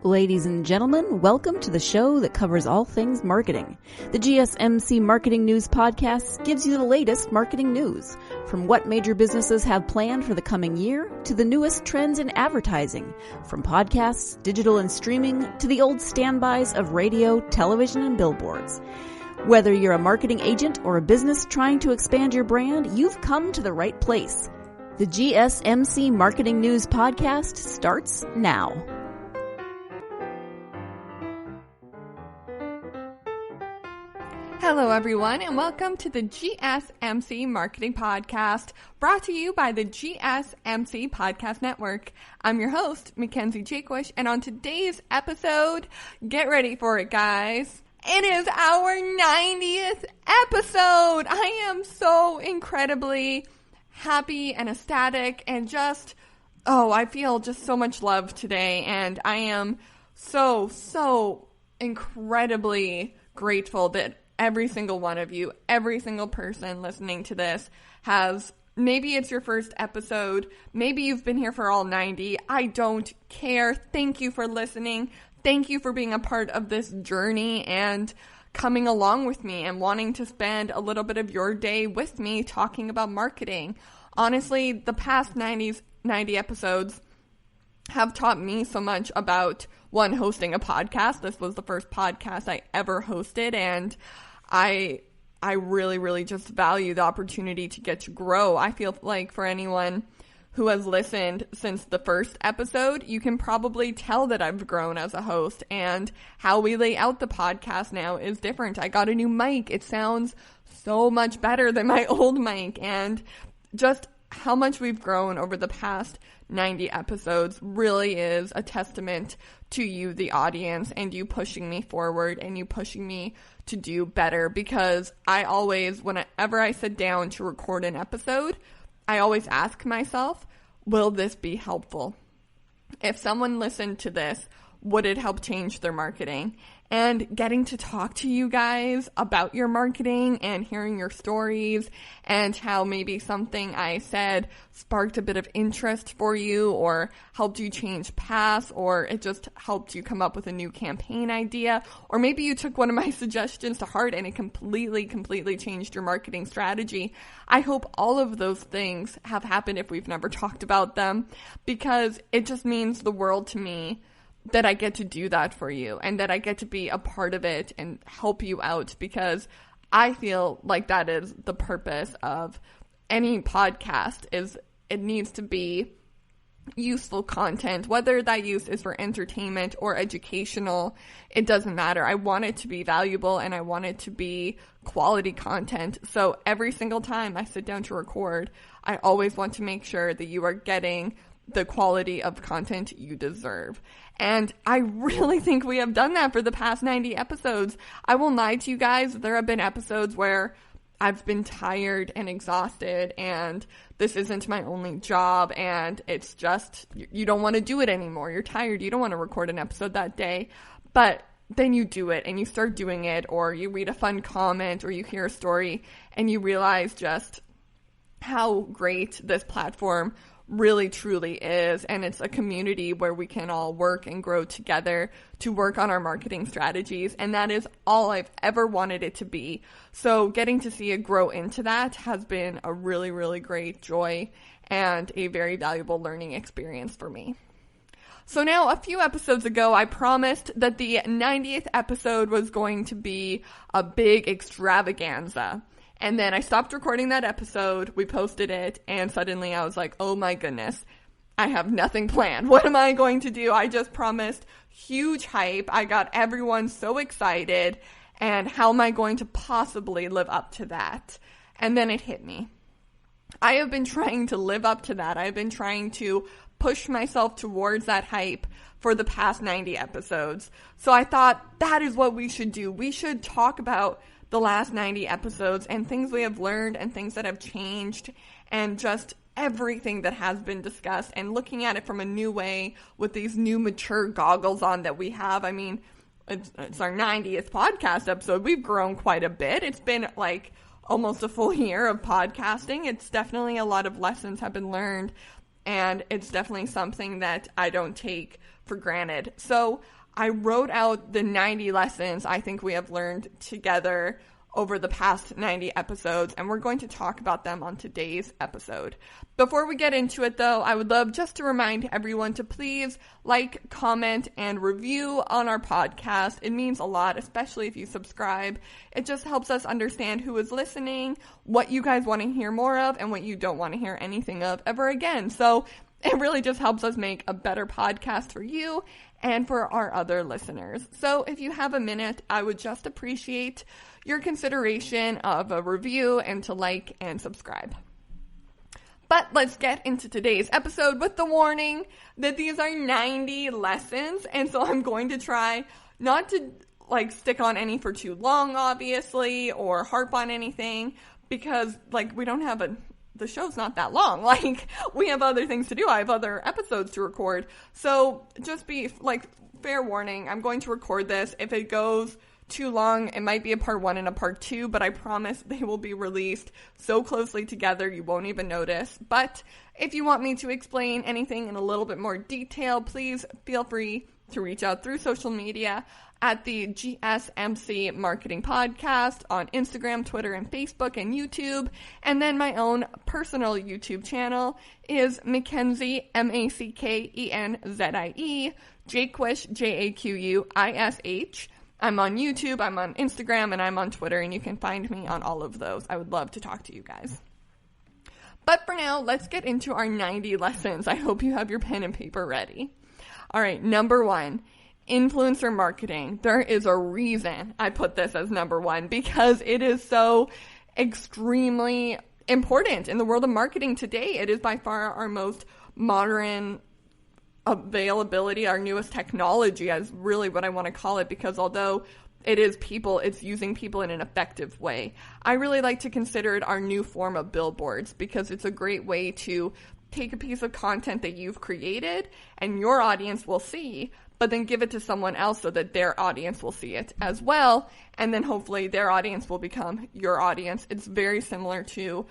Ladies and gentlemen, welcome to the show that covers all things marketing. The GSMC Marketing News Podcast gives you the latest marketing news, from what major businesses have planned for the coming year to the newest trends in advertising, from podcasts, digital and streaming, to the old standbys of radio, television, and billboards. Whether you're a marketing agent or a business trying to expand your brand, you've come to the right place. The GSMC Marketing News Podcast starts now. Hello, everyone, and welcome to the GSMC Marketing Podcast, brought to you by the GSMC Podcast Network. I'm your host, Mackenzie, and on today's episode, get ready for it, guys. It is our 90th episode. I am so incredibly happy and ecstatic and I feel just so much love today, and I am so incredibly grateful that every single one of you, every single person listening to this maybe it's your first episode, maybe you've been here for all 90, I don't care. Thank you for listening. Thank you for being a part of this journey and coming along with me and wanting to spend a little bit of your day with me talking about marketing. Honestly, the past 90 episodes have taught me so much about, one, hosting a podcast. This was the first podcast I ever hosted, and I really just value the opportunity to get to grow. I feel like for anyone who has listened since the first episode, you can probably tell that I've grown as a host, and how we lay out the podcast now is different. I got a new mic. It sounds so much better than my old mic, and just how much we've grown over the past 90 episodes really is a testament to you, the audience, and you pushing me forward and you pushing me to do better, because I always, whenever I sit down to record an episode, I always ask myself, will this be helpful? If someone listened to this, would it help change their marketing? And getting to talk to you guys about your marketing and hearing your stories and how maybe something I said sparked a bit of interest for you or helped you change paths, or it just helped you come up with a new campaign idea, or maybe you took one of my suggestions to heart and it completely changed your marketing strategy. I hope all of those things have happened if we've never talked about them, because it just means the world to me that I get to do that for you and that I get to be a part of it and help you out, because I feel like that is the purpose of any podcast. Is it needs to be useful content, whether that use is for entertainment or educational, it doesn't matter. I want it to be valuable and I want it to be quality content. So every single time I sit down to record, I always want to make sure that you are getting the quality of content you deserve. And I really think we have done that for the past 90 episodes. I won't lie to you guys, there have been episodes where I've been tired and exhausted and this isn't my only job and it's just, you don't want to do it anymore. You're tired, you don't want to record an episode that day, but then you do it and you start doing it, or you read a fun comment or you hear a story and you realize just how great this platform really truly is, and it's a community where we can all work and grow together to work on our marketing strategies, and that is all I've ever wanted it to be. So getting to see it grow into that has been a really great joy and a very valuable learning experience for me. So now, a few episodes ago, I promised that the 90th episode was going to be a big extravaganza. And then I stopped recording that episode, we posted it, and suddenly I was like, oh my goodness, I have nothing planned. What am I going to do? I just promised huge hype. I got everyone so excited, and how am I going to possibly live up to that? And then it hit me. I have been trying to live up to that. I've been trying to push myself towards that hype for the past 90 episodes. So I thought that is what we should do. We should talk about the last 90 episodes and things we have learned and things that have changed and just everything that has been discussed, and looking at it from a new way with these new mature goggles on that we have. I mean, it's our 90th podcast episode. We've grown quite a bit. It's been like almost a full year of podcasting. It's definitely a lot of lessons have been learned, and it's definitely something that I don't take for granted. So I wrote out the 90 lessons I think we have learned together over the past 90 episodes, and we're going to talk about them on today's episode. Before we get into it, though, I would love just to remind everyone to please like, comment, and review on our podcast. It means a lot, especially if you subscribe. It just helps us understand who is listening, what you guys want to hear more of, and what you don't want to hear anything of ever again. So it really just helps us make a better podcast for you and for our other listeners. So if you have a minute, I would just appreciate your consideration of a review and to like and subscribe. But let's get into today's episode with the warning that these are 90 lessons, and so I'm going to try not to stick on any for too long, obviously, or harp on anything, because we don't have the show's not that long. We have other things to do. I have other episodes to record. So just be fair warning. I'm going to record this. If it goes too long, it might be a part 1 and a part 2, but I promise they will be released so closely together you won't even notice. But if you want me to explain anything in a little bit more detail, please feel free to reach out through social media at the GSMC Marketing Podcast on Instagram, Twitter, and Facebook, and YouTube. And then my own personal YouTube channel is Mackenzie, Mackenzie, Jaquish, Jaquish. I'm on YouTube, I'm on Instagram, and I'm on Twitter, and you can find me on all of those. I would love to talk to you guys. But for now, let's get into our 90 lessons. I hope you have your pen and paper ready. All right, number 1, influencer marketing. There is a reason I put this as number 1, because it is so extremely important in the world of marketing today. It is by far our most modern availability, our newest technology is really what I want to call it, because although it is people, it's using people in an effective way. I really like to consider it our new form of billboards, because it's a great way to take a piece of content that you've created and your audience will see, but then give it to someone else so that their audience will see it as well, and then hopefully their audience will become your audience. It's very similar to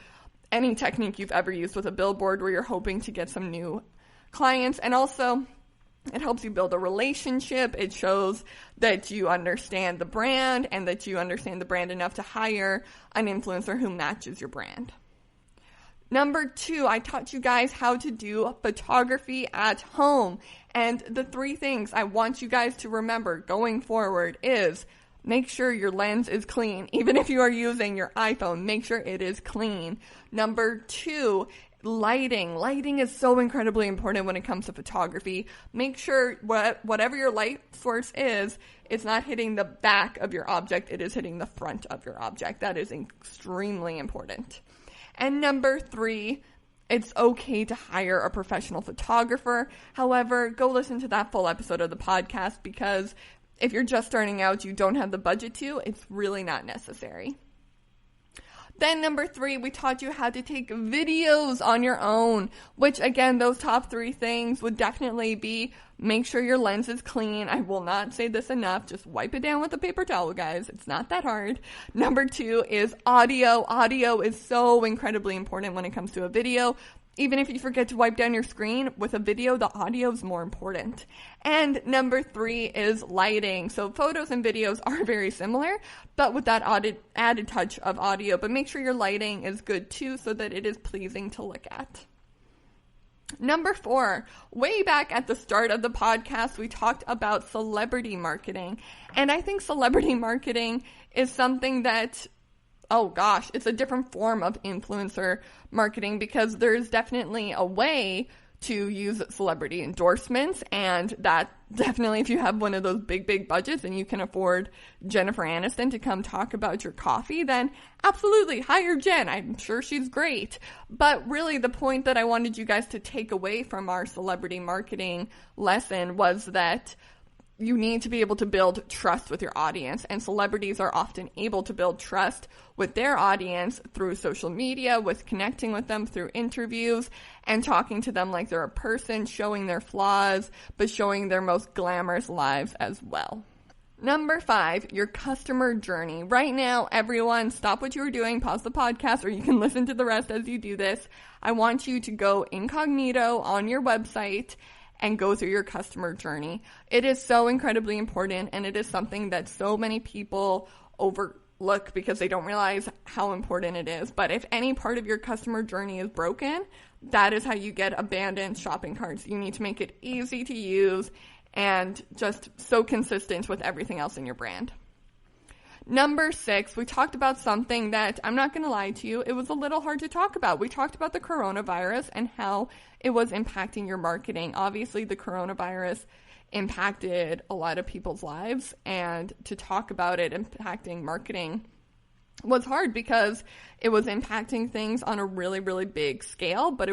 any technique you've ever used with a billboard where you're hoping to get some new clients, and also it helps you build a relationship. It shows that you understand the brand and that you understand the brand enough to hire an influencer who matches your brand. Number 2, I taught you guys how to do photography at home. And the 3 things I want you guys to remember going forward is make sure your lens is clean. Even if you are using your iPhone, make sure it is clean. Number 2, lighting. Lighting is so incredibly important when it comes to photography. Make sure whatever your light source is, it's not hitting the back of your object, it is hitting the front of your object. That is extremely important. And number 3, it's okay to hire a professional photographer. However, go listen to that full episode of the podcast, because if you're just starting out, you don't have the budget to, it's really not necessary. Then number 3, we taught you how to take videos on your own, which again, those top 3 things would definitely be make sure your lens is clean. I will not say this enough. Just wipe it down with a paper towel, guys. It's not that hard. Number 2 is audio. Audio is so incredibly important when it comes to a video. Even if you forget to wipe down your screen, with a video, the audio is more important. And number 3 is lighting. So photos and videos are very similar, but with that added touch of audio. But make sure your lighting is good too, so that it is pleasing to look at. Number 4, way back at the start of the podcast, we talked about celebrity marketing. And I think celebrity marketing is something that, oh gosh, it's a different form of influencer marketing, because there's definitely a way to use celebrity endorsements, and that definitely, if you have one of those big budgets and you can afford Jennifer Aniston to come talk about your coffee, then absolutely hire Jen. I'm sure she's great. But really, the point that I wanted you guys to take away from our celebrity marketing lesson was that you need to be able to build trust with your audience, and celebrities are often able to build trust with their audience through social media, with connecting with them through interviews and talking to them like they're a person, showing their flaws, but showing their most glamorous lives as well. Number 5, your customer journey. Right now, everyone, stop what you were doing, pause the podcast, or you can listen to the rest as you do this. I want you to go incognito on your website and go through your customer journey. It is so incredibly important, and it is something that so many people overlook because they don't realize how important it is. But if any part of your customer journey is broken, that is how you get abandoned shopping carts. You need to make it easy to use and just so consistent with everything else in your brand. Number 6, we talked about something that, I'm not going to lie to you, it was a little hard to talk about. We talked about the coronavirus and how it was impacting your marketing. Obviously, the coronavirus impacted a lot of people's lives, and to talk about it impacting marketing was hard because it was impacting things on a really, really big scale, but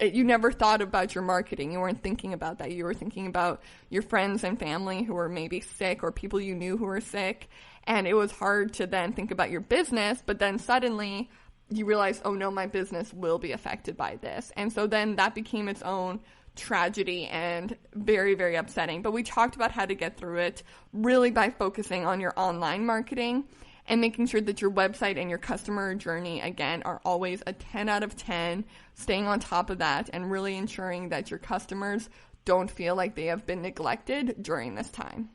you never thought about your marketing. You weren't thinking about that. You were thinking about your friends and family who were maybe sick or people you knew who were sick. And it was hard to then think about your business, but then suddenly you realize, oh no, my business will be affected by this. And so then that became its own tragedy and very, very upsetting. But we talked about how to get through it really by focusing on your online marketing and making sure that your website and your customer journey, again, are always a 10 out of 10, staying on top of that and really ensuring that your customers don't feel like they have been neglected during this time.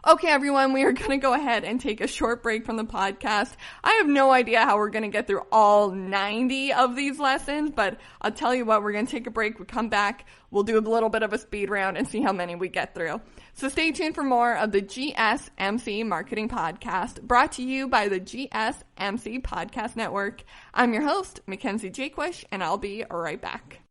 Okay, everyone, we are going to go ahead and take a short break from the podcast. I have no idea how we're going to get through all 90 of these lessons, but I'll tell you what, we're going to take a break. We come back, we'll do a little bit of a speed round and see how many we get through. So stay tuned for more of the GSMC Marketing Podcast, brought to you by the GSMC Podcast Network. I'm your host, Mackenzie Jaquish, and I'll be right back.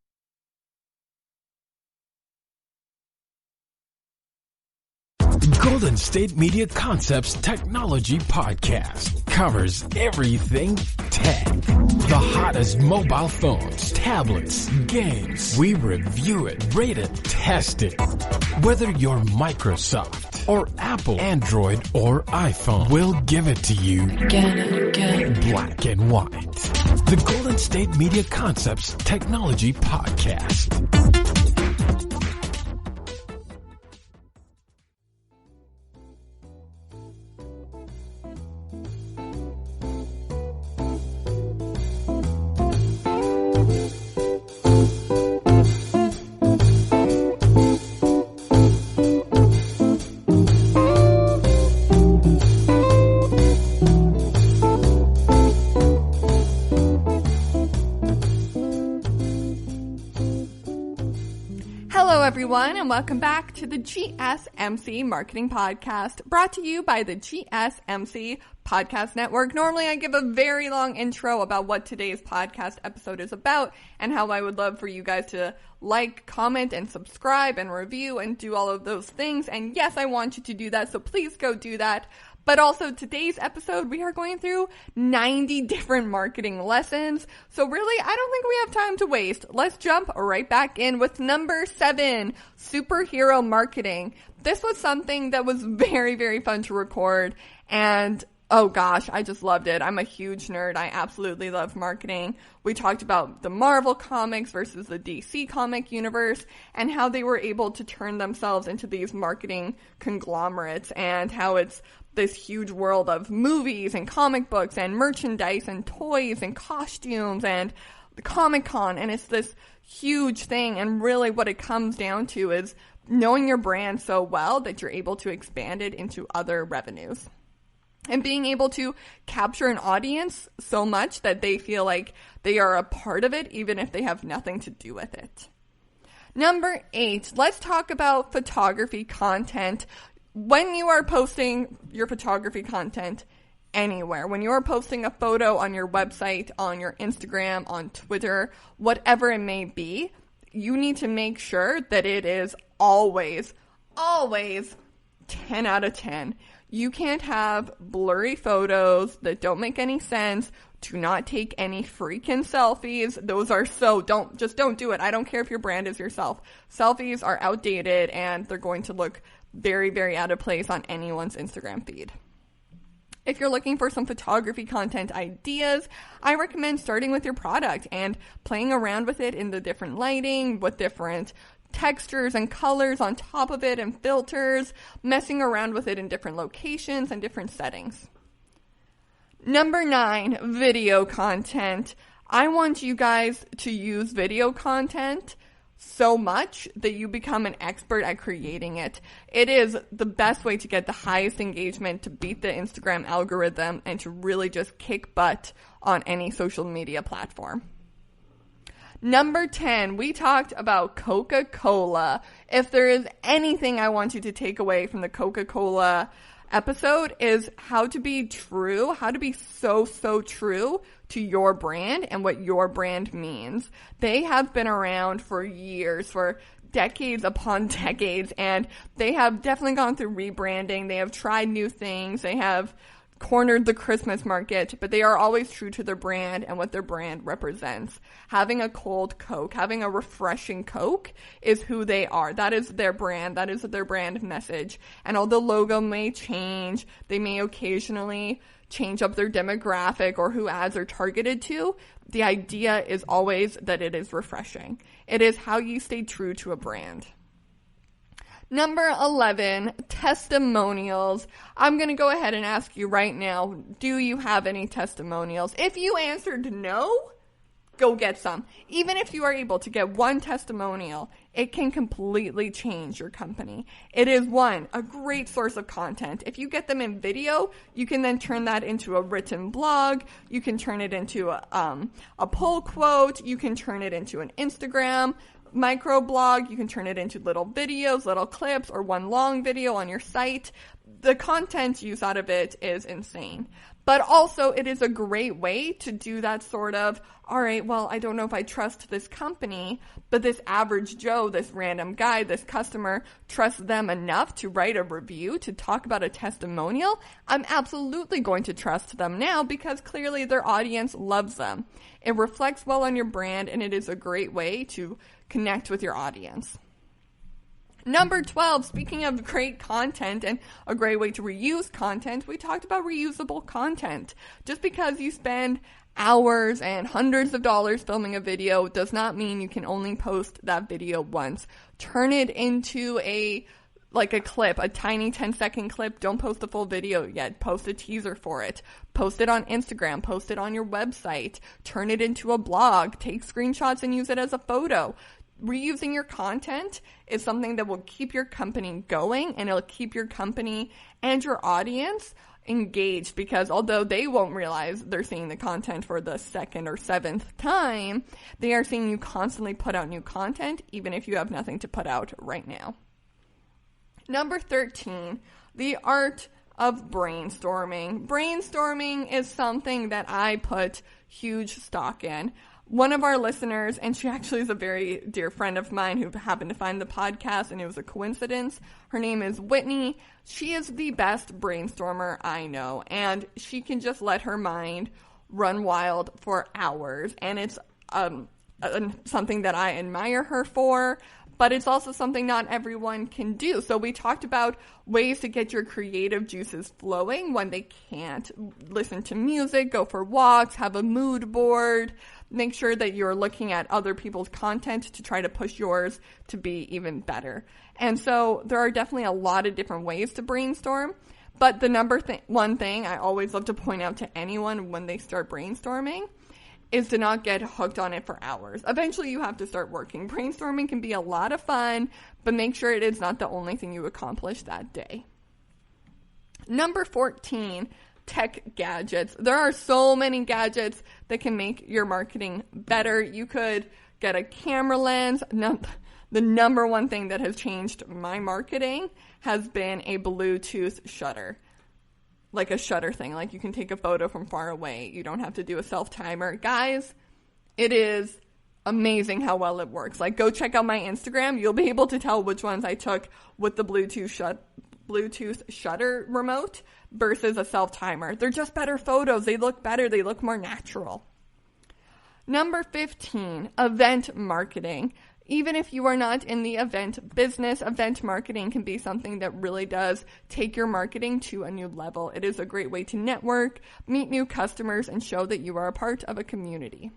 Golden State Media Concepts Technology Podcast covers everything tech. The hottest mobile phones, tablets, games. We review it, rate it, test it. Whether you're Microsoft or Apple, Android or iPhone, we'll give it to you again, black and white. The Golden State Media Concepts Technology Podcast. Everyone, and welcome back to the GSMC Marketing Podcast, brought to you by the GSMC Podcast Network. Normally, I give a very long intro about what today's podcast episode is about and how I would love for you guys to like, comment, and subscribe and review and do all of those things. And yes, I want you to do that, so please go do that. But also today's episode, we are going through 90 different marketing lessons. So really, I don't think we have time to waste. Let's jump right back in with number 7, superhero marketing. This was something that was very, very fun to record. And oh gosh, I just loved it. I'm a huge nerd. I absolutely love marketing. We talked about the Marvel comics versus the DC comic universe and how they were able to turn themselves into these marketing conglomerates and how it's this huge world of movies and comic books and merchandise and toys and costumes and the Comic-Con, and it's this huge thing. And really what it comes down to is knowing your brand so well that you're able to expand it into other revenues. And being able to capture an audience so much that they feel like they are a part of it, even if they have nothing to do with it. Number 8, let's talk about photography content. When you are posting your photography content anywhere, when you are posting a photo on your website, on your Instagram, on Twitter, whatever it may be, you need to make sure that it is always 10 out of 10. You can't have blurry photos that don't make any sense. Do not take any freaking selfies. Those are don't do it. I don't care if your brand is yourself. Selfies are outdated and they're going to look very, very out of place on anyone's Instagram feed. If you're looking for some photography content ideas, I recommend starting with your product and playing around with it in the different lighting, with different textures and colors on top of it and filters, messing around with it in different locations and different settings. Number 9, video content. I want you guys to use video content so much that you become an expert at creating it. It is the best way to get the highest engagement, to beat the Instagram algorithm, and to really just kick butt on any social media platform. Number 10, we talked about Coca-Cola. If there is anything I want you to take away from the Coca-Cola episode, is how to be true, how to be so true to your brand and what your brand means. They have been around for years, for decades upon decades, and they have definitely gone through rebranding. They have tried new things. They have cornered the Christmas market, but they are always true to their brand and what their brand represents. Having a cold Coke, having a refreshing Coke is who they are. That is their brand. That is their brand message. And although the logo may change, they may occasionally change up their demographic or who ads are targeted to, the idea is always that it is refreshing. It is how you stay true to a brand. Number 11, testimonials. I'm going to go ahead and ask you right now, do you have any testimonials? If you answered no, go get some. Even if you are able to get one testimonial, it can completely change your company. It is a great source of content. If you get them in video, you can then turn that into a written blog. You can turn it into a pull quote. You can turn it into an Instagram microblog. You can turn it into little videos, little clips, or one long video on your site. The content use out of it is insane. But also, it is a great way to do that sort of, all right, well, I don't know if I trust this company, but this average Joe, this random guy, this customer, trusts them enough to write a review, to talk about a testimonial. I'm absolutely going to trust them now because clearly their audience loves them. It reflects well on your brand, and it is a great way to connect with your audience. Number 12, speaking of great content and a great way to reuse content, we talked about reusable content. Just because you spend hours and hundreds of dollars filming a video does not mean you can only post that video once. Turn it into a clip, a tiny 10-second clip. Don't post the full video yet. Post a teaser for it. Post it on Instagram. Post it on your website. Turn it into a blog. Take screenshots and use it as a photo. Reusing your content is something that will keep your company going, and it'll keep your company and your audience engaged, because although they won't realize they're seeing the content for the second or seventh time, they are seeing you constantly put out new content, even if you have nothing to put out right now. Number 13, the art of brainstorming. Brainstorming is something that I put huge stock in. One of our listeners, and she actually is a very dear friend of mine who happened to find the podcast, and it was a coincidence. Her name is Whitney. She is the best brainstormer I know, and she can just let her mind run wild for hours, and it's something that I admire her for, but it's also something not everyone can do. So we talked about ways to get your creative juices flowing when they can't listen to music, go for walks, have a mood board. Make sure that you're looking at other people's content to try to push yours to be even better. And so there are definitely a lot of different ways to brainstorm. But the one thing I always love to point out to anyone when they start brainstorming is to not get hooked on it for hours. Eventually you have to start working. Brainstorming can be a lot of fun, but make sure it is not the only thing you accomplish that day. Number 14, tech gadgets. There are so many gadgets that can make your marketing better. You could get a camera lens. The number one thing that has changed my marketing has been a Bluetooth shutter. Like a shutter thing. Like you can take a photo from far away. You don't have to do a self-timer. Guys, it is amazing how well it works. Like go check out my Instagram. You'll be able to tell which ones I took with the Bluetooth shutter remote versus a self-timer. They're just better photos. They look better. They look more natural. Number 15, event marketing. Even if you are not in the event business, event marketing can be something that really does take your marketing to a new level. It is a great way to network, meet new customers, and show that you are a part of a community.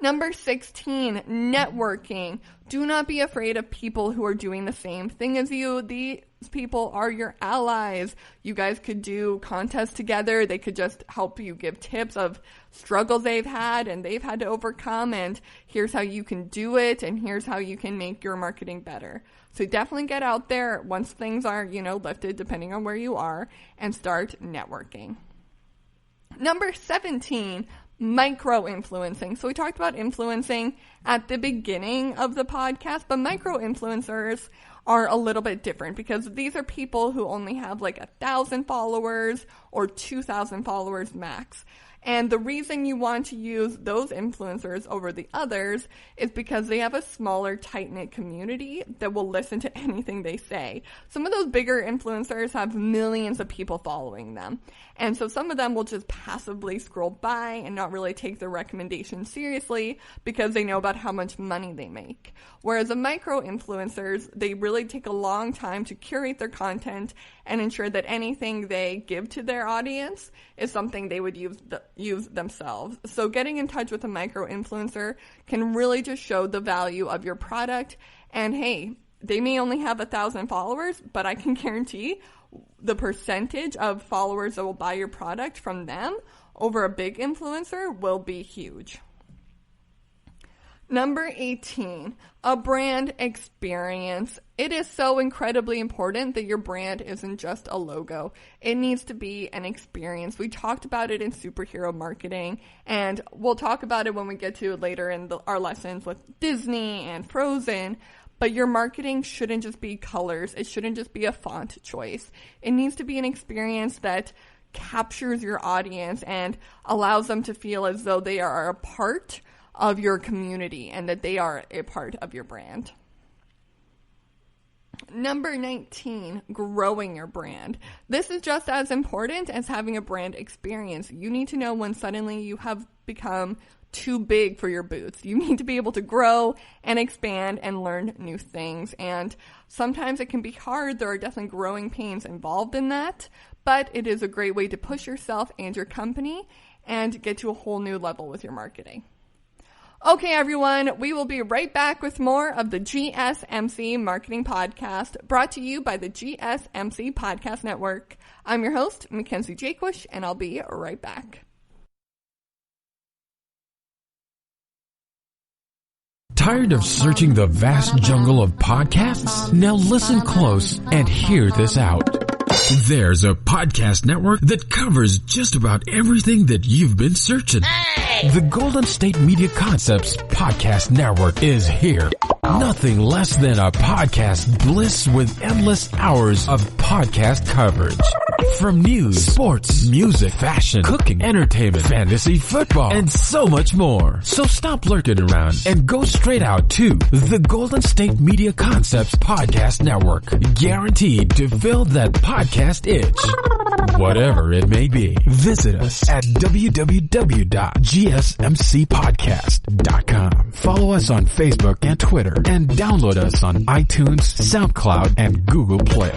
Number 16, networking. Do not be afraid of people who are doing the same thing as you. These people are your allies. You guys could do contests together. They could just help you give tips of struggles they've had and they've had to overcome, and here's how you can do it, and here's how you can make your marketing better. So definitely get out there once things are, lifted, depending on where you are, and start networking. Number 17, micro-influencing. So we talked about influencing at the beginning of the podcast, but micro-influencers are a little bit different because these are people who only have like 1,000 followers or 2,000 followers max. And the reason you want to use those influencers over the others is because they have a smaller, tight-knit community that will listen to anything they say. Some of those bigger influencers have millions of people following them. And so some of them will just passively scroll by and not really take their recommendations seriously because they know about how much money they make. Whereas the micro-influencers, they really take a long time to curate their content and ensure that anything they give to their audience is something they would use themselves. So getting in touch with a micro-influencer can really just show the value of your product. And hey, they may only have 1,000 followers, but I can guarantee the percentage of followers that will buy your product from them over a big influencer will be huge. Number 18, a brand experience. It is so incredibly important that your brand isn't just a logo. It needs to be an experience. We talked about it in superhero marketing, and we'll talk about it when we get to it later in our lessons with Disney and Frozen. But your marketing shouldn't just be colors. It shouldn't just be a font choice. It needs to be an experience that captures your audience and allows them to feel as though they are a part of your community and that they are a part of your brand. Number 19, growing your brand. This is just as important as having a brand experience. You need to know when suddenly you have become too big for your boots. You need to be able to grow and expand and learn new things. And sometimes it can be hard. There are definitely growing pains involved in that, but it is a great way to push yourself and your company and get to a whole new level with your marketing. Okay, everyone, we will be right back with more of the GSMC Marketing Podcast, brought to you by the GSMC Podcast Network. I'm your host, Mackenzie Jakewish, and I'll be right back. Tired of searching the vast jungle of podcasts? Now listen close and hear this out. There's a podcast network that covers just about everything that you've been searching. Hey! The Golden State Media Concepts Podcast Network is here. Nothing less than a podcast bliss with endless hours of podcast coverage. From news, sports, music, fashion, cooking, entertainment, fantasy, football, and so much more. So stop lurking around and go straight out to the Golden State Media Concepts Podcast Network. Guaranteed to fill that podcast itch. Whatever it may be. Visit us at www.gsmcpodcast.com. Follow us on Facebook and Twitter, and download us on iTunes, SoundCloud, and Google Play.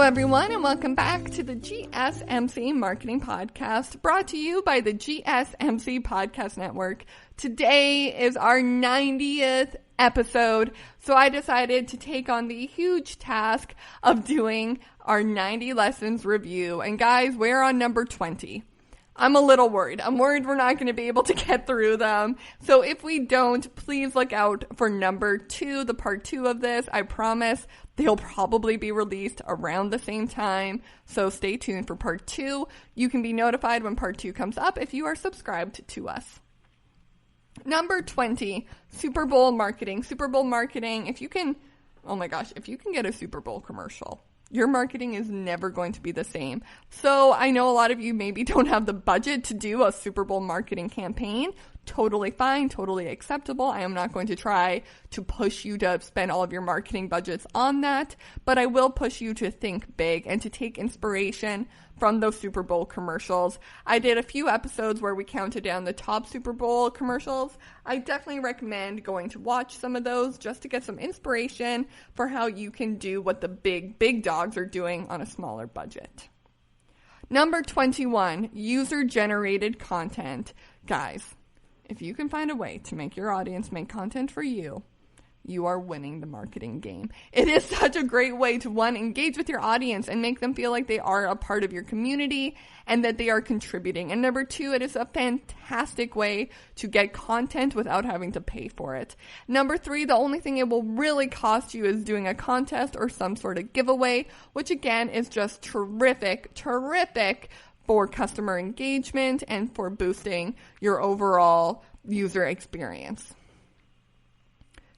Everyone, and welcome back to the GSMC Marketing Podcast, brought to you by the GSMC Podcast Network. Today is our 90th episode, so I decided to take on the huge task of doing our 90 lessons review. And guys, we're on number 20. I'm a little worried. I'm worried we're not going to be able to get through them. So if we don't, please look out for number 2, the part 2 of this. I promise they'll probably be released around the same time. So stay tuned for part 2. You can be notified when part 2 comes up if you are subscribed to us. Number 20, Super Bowl marketing. Super Bowl marketing, if you can get a Super Bowl commercial, your marketing is never going to be the same. So I know a lot of you maybe don't have the budget to do a Super Bowl marketing campaign. Totally fine, totally acceptable. I am not going to try to push you to spend all of your marketing budgets on that, but I will push you to think big and to take inspiration from those Super Bowl commercials. I did a few episodes where we counted down the top Super Bowl commercials. I definitely recommend going to watch some of those just to get some inspiration for how you can do what the big dogs are doing on a smaller budget. Number 21, user-generated content. Guys, if you can find a way to make your audience make content for you, you are winning the marketing game. It is such a great way to, one, engage with your audience and make them feel like they are a part of your community and that they are contributing. And number two, it is a fantastic way to get content without having to pay for it. Number three, the only thing it will really cost you is doing a contest or some sort of giveaway, which again is just terrific for customer engagement and for boosting your overall user experience.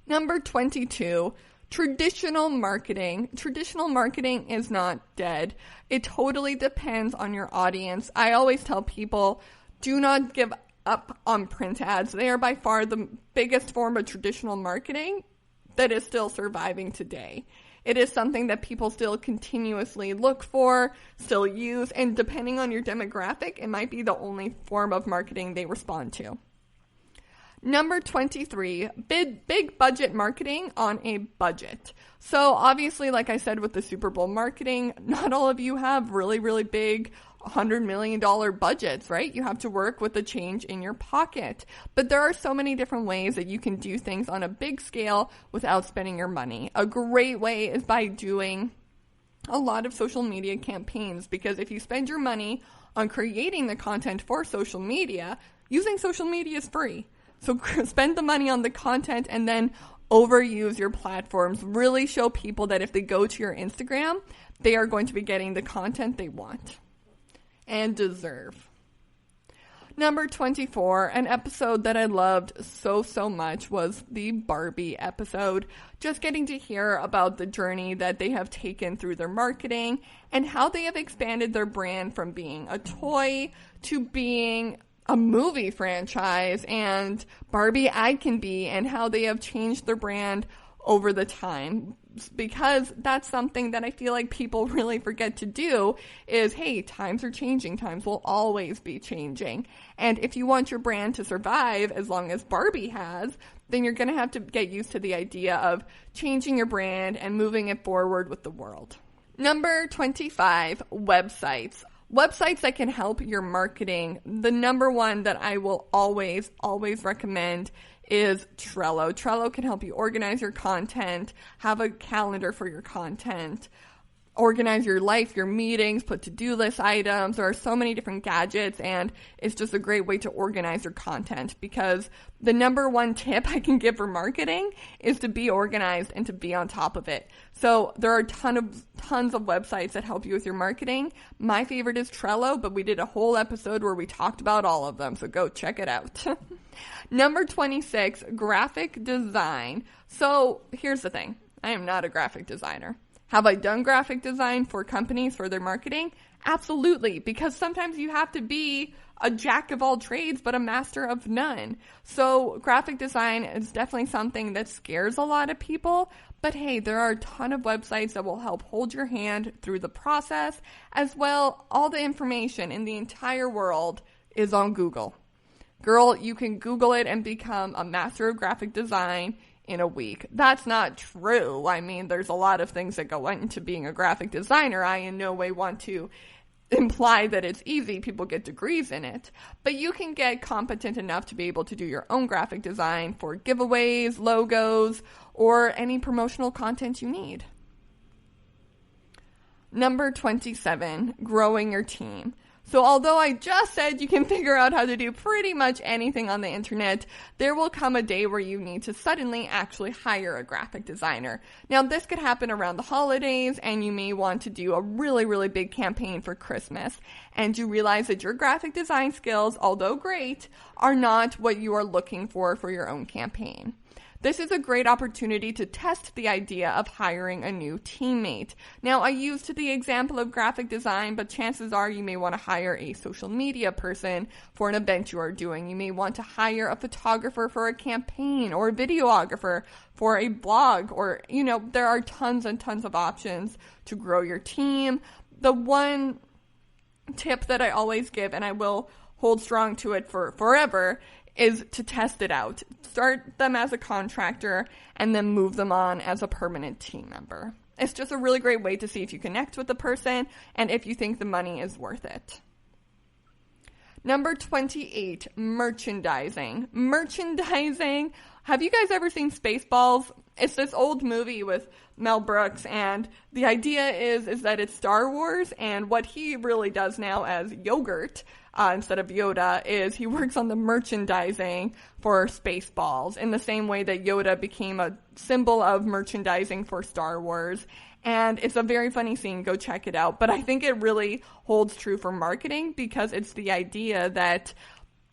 Number 22, traditional marketing. Traditional marketing is not dead. It totally depends on your audience. I always tell people, do not give up on print ads. They are by far the biggest form of traditional marketing that is still surviving today. It is something that people still continuously look for, still use, and depending on your demographic, it might be the only form of marketing they respond to. Number 23, big budget marketing on a budget. So obviously, like I said, with the Super Bowl marketing, not all of you have really big $100 million budgets, right? You have to work with the change in your pocket. But there are so many different ways that you can do things on a big scale without spending your money. A great way is by doing a lot of social media campaigns, because if you spend your money on creating the content for social media, using social media is free. So spend the money on the content and then overuse your platforms. Really show people that if they go to your Instagram, they are going to be getting the content they want and deserve. Number 24, an episode that I loved so much was the Barbie episode. Just getting to hear about the journey that they have taken through their marketing and how they have expanded their brand from being a toy to being a movie franchise and Barbie I Can Be, and how they have changed their brand over the time. Because that's something that I feel like people really forget to do is, hey, times are changing. Times will always be changing. And if you want your brand to survive as long as Barbie has, then you're going to have to get used to the idea of changing your brand and moving it forward with the world. Number 25, websites. Websites that can help your marketing. The number one that I will always recommend is Trello. Trello can help you organize your content, have a calendar for your content, organize your life, your meetings, put to-do list items. There are so many different gadgets, and it's just a great way to organize your content, because the number one tip I can give for marketing is to be organized and to be on top of it. So there are tons of websites that help you with your marketing. My favorite is Trello, but we did a whole episode where we talked about all of them, so go check it out. Number 26, graphic design. So here's the thing. I am not a graphic designer. Have I done graphic design for companies for their marketing? Absolutely, because sometimes you have to be a jack of all trades, but a master of none. So graphic design is definitely something that scares a lot of people, but hey, there are a ton of websites that will help hold your hand through the process. As well, all the information in the entire world is on Google. Girl, you can Google it and become a master of graphic design in a week. That's not true. I mean, there's a lot of things that go into being a graphic designer. I in no way want to imply that it's easy. People get degrees in it. But you can get competent enough to be able to do your own graphic design for giveaways, logos, or any promotional content you need. Number 27, growing your team. So although I just said you can figure out how to do pretty much anything on the internet, there will come a day where you need to suddenly actually hire a graphic designer. Now, this could happen around the holidays, and you may want to do a really big campaign for Christmas, and you realize that your graphic design skills, although great, are not what you are looking for your own campaign. This is a great opportunity to test the idea of hiring a new teammate. Now, I used the example of graphic design, but chances are you may want to hire a social media person for an event you are doing. You may want to hire a photographer for a campaign, or a videographer for a blog, or, there are tons and tons of options to grow your team. The one tip that I always give, and I will hold strong to it for forever, is to test it out. Start them as a contractor and then move them on as a permanent team member. It's just a really great way to see if you connect with the person and if you think the money is worth it. Number 28, merchandising. Merchandising. Have you guys ever seen Spaceballs? It's this old movie with Mel Brooks, and the idea is that it's Star Wars, and what he really does now as yogurt, instead of Yoda, is he works on the merchandising for Spaceballs in the same way that Yoda became a symbol of merchandising for Star Wars. And it's a very funny scene. Go check it out. But I think it really holds true for marketing, because it's the idea that,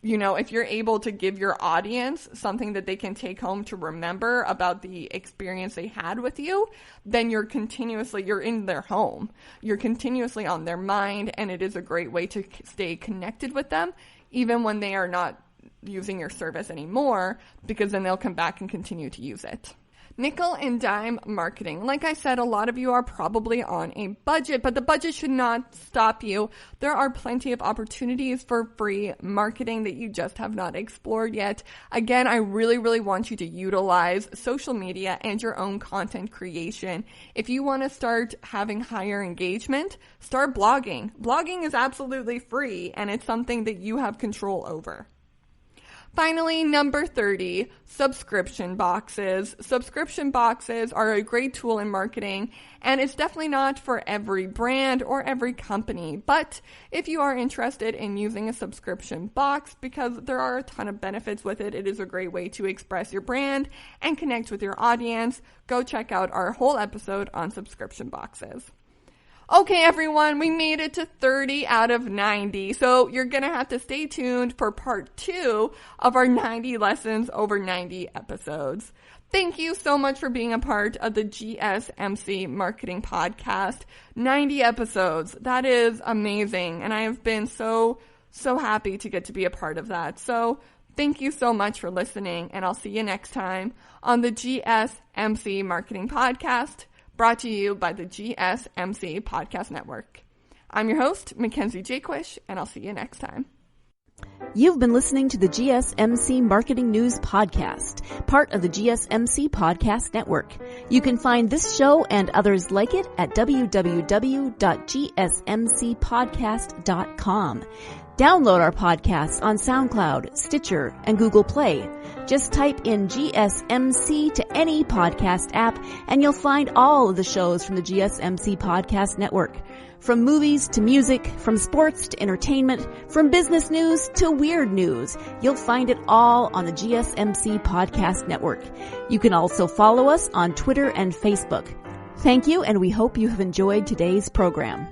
if you're able to give your audience something that they can take home to remember about the experience they had with you, then you're in their home. You're continuously on their mind, and it is a great way to stay connected with them, even when they are not using your service anymore, because then they'll come back and continue to use it. Nickel and dime marketing. Like I said, a lot of you are probably on a budget, but the budget should not stop you. There are plenty of opportunities for free marketing that you just have not explored yet. Again, I really, really want you to utilize social media and your own content creation. If you want to start having higher engagement, start blogging. Blogging is absolutely free, and it's something that you have control over. Finally, number 30, subscription boxes. Subscription boxes are a great tool in marketing, and it's definitely not for every brand or every company. But if you are interested in using a subscription box, because there are a ton of benefits with it, it is a great way to express your brand and connect with your audience. Go check out our whole episode on subscription boxes. Okay, everyone, we made it to 30 out of 90, so you're going to have to stay tuned for part 2 of our 90 lessons over 90 episodes. Thank you so much for being a part of the GSMC Marketing Podcast. 90 episodes. That is amazing, and I have been so happy to get to be a part of that. So thank you so much for listening, and I'll see you next time on the GSMC Marketing Podcast, brought to you by the GSMC Podcast Network. I'm your host, Mackenzie Jaquish, and I'll see you next time. You've been listening to the GSMC Marketing News Podcast, part of the GSMC Podcast Network. You can find this show and others like it at www.gsmcpodcast.com. Download our podcasts on SoundCloud, Stitcher, and Google Play. Just type in GSMC to any podcast app, and you'll find all of the shows from the GSMC Podcast Network. From movies to music, from sports to entertainment, from business news to weird news, you'll find it all on the GSMC Podcast Network. You can also follow us on Twitter and Facebook. Thank you, and we hope you have enjoyed today's program.